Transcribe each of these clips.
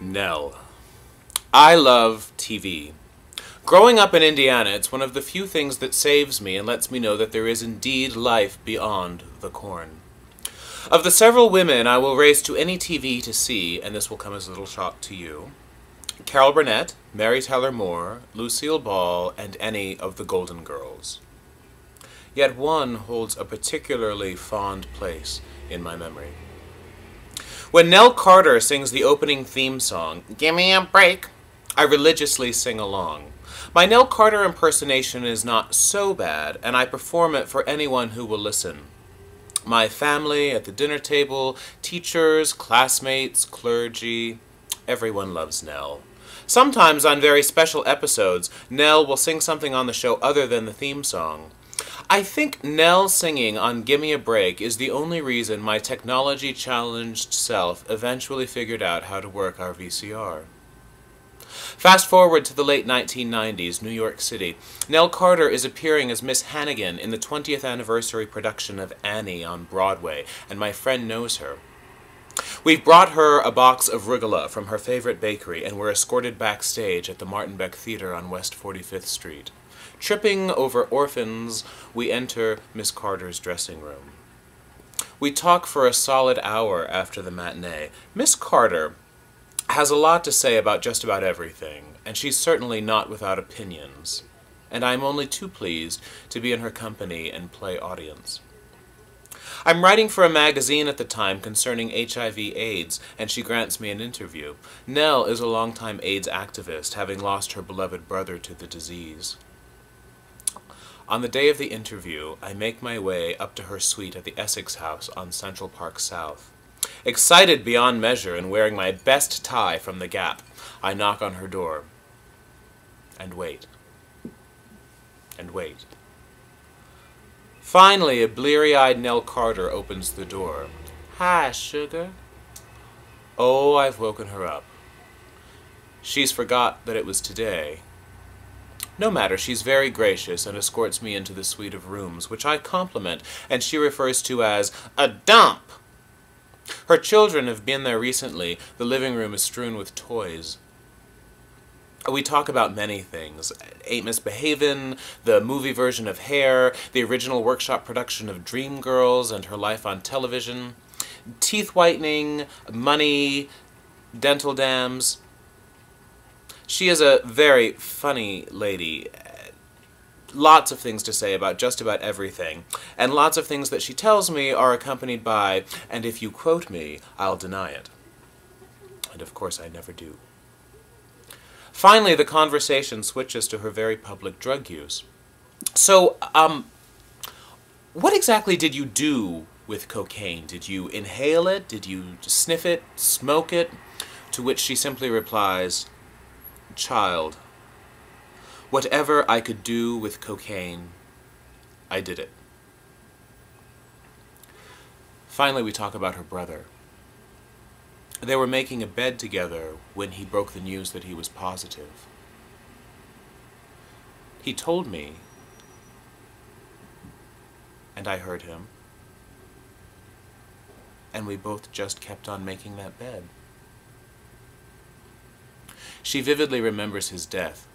Nell. I love TV. Growing up in Indiana, it's one of the few things that saves me and lets me know that there is indeed life beyond the corn. Of the several women I will race to any TV to see, and this will come as a little shock to you, Carol Burnett, Mary Tyler Moore, Lucille Ball, and any of the Golden Girls. Yet one holds a particularly fond place in my memory. When Nell Carter sings the opening theme song, "Gimme a Break," I religiously sing along. My Nell Carter impersonation is not so bad, and I perform it for anyone who will listen. My family, at the dinner table, teachers, classmates, clergy, everyone loves Nell. Sometimes on very special episodes, Nell will sing something on the show other than the theme song. I think Nell singing on "Gimme a Break" is the only reason my technology-challenged self eventually figured out how to work our VCR. Fast forward to the late 1990s, New York City. Nell Carter is appearing as Miss Hannigan in the 20th anniversary production of Annie on Broadway, and my friend knows her. We've brought her a box of rugula from her favorite bakery, and we're escorted backstage at the Martin Beck Theater on West 45th Street. Tripping over orphans, we enter Miss Carter's dressing room. We talk for a solid hour after the matinee. Miss Carter has a lot to say about just about everything, and she's certainly not without opinions, and I'm only too pleased to be in her company and play audience. I'm writing for a magazine at the time concerning HIV/AIDS, and she grants me an interview. Nell is a longtime AIDS activist, having lost her beloved brother to the disease. On the day of the interview, I make my way up to her suite at the Essex House on Central Park South. Excited beyond measure and wearing my best tie from the Gap, I knock on her door. And wait. And wait. Finally, a bleary-eyed Nell Carter opens the door. "Hi, sugar." Oh, I've woken her up. She's forgot that it was today. No matter, she's very gracious and escorts me into the suite of rooms, which I compliment, and she refers to as a dump. Her children have been there recently. The living room is strewn with toys. We talk about many things. Ain't Misbehavin', the movie version of Hair, the original workshop production of Dreamgirls and her life on television, teeth whitening, money, dental dams. She is a very funny lady. Lots of things to say about just about everything, and lots of things that she tells me are accompanied by, "And if you quote me, I'll deny it." And of course I never do. Finally, the conversation switches to her very public drug use. "So, what exactly did you do with cocaine? Did you inhale it? Did you sniff it? Smoke it?" To which she simply replies, "Child, whatever I could do with cocaine, I did it." Finally, we talk about her brother. They were making a bed together when he broke the news that he was positive. He told me, and I heard him, and we both just kept on making that bed. She vividly remembers his death.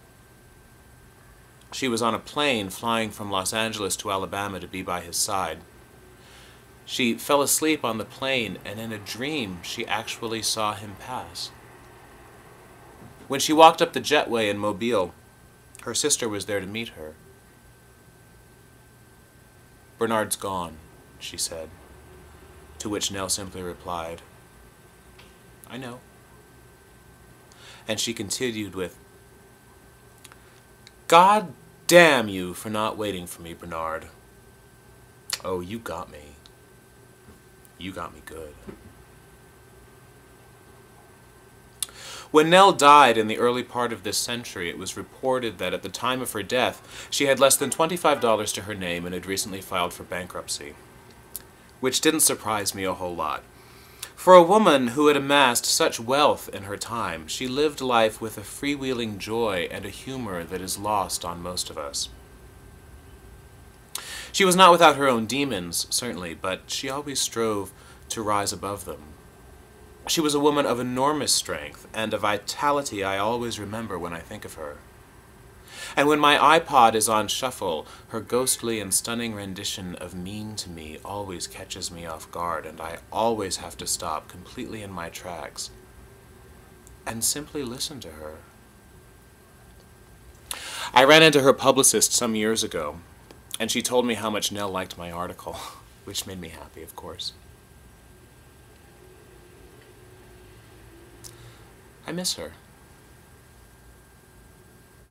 She was on a plane flying from Los Angeles to Alabama to be by his side. She fell asleep on the plane, and in a dream, she actually saw him pass. When she walked up the jetway in Mobile, her sister was there to meet her. "Bernard's gone," she said, to which Nell simply replied, "I know." And she continued with, "God damn you for not waiting for me, Bernard. Oh, you got me. You got me good." When Nell died in the early part of this century, it was reported that at the time of her death, she had less than $25 to her name and had recently filed for bankruptcy. Which didn't surprise me a whole lot. For a woman who had amassed such wealth in her time, she lived life with a freewheeling joy and a humor that is lost on most of us. She was not without her own demons, certainly, but she always strove to rise above them. She was a woman of enormous strength and a vitality I always remember when I think of her. And when my iPod is on shuffle, her ghostly and stunning rendition of Mean to Me always catches me off guard, and I always have to stop completely in my tracks and simply listen to her. I ran into her publicist some years ago, and she told me how much Nell liked my article, which made me happy, of course. I miss her.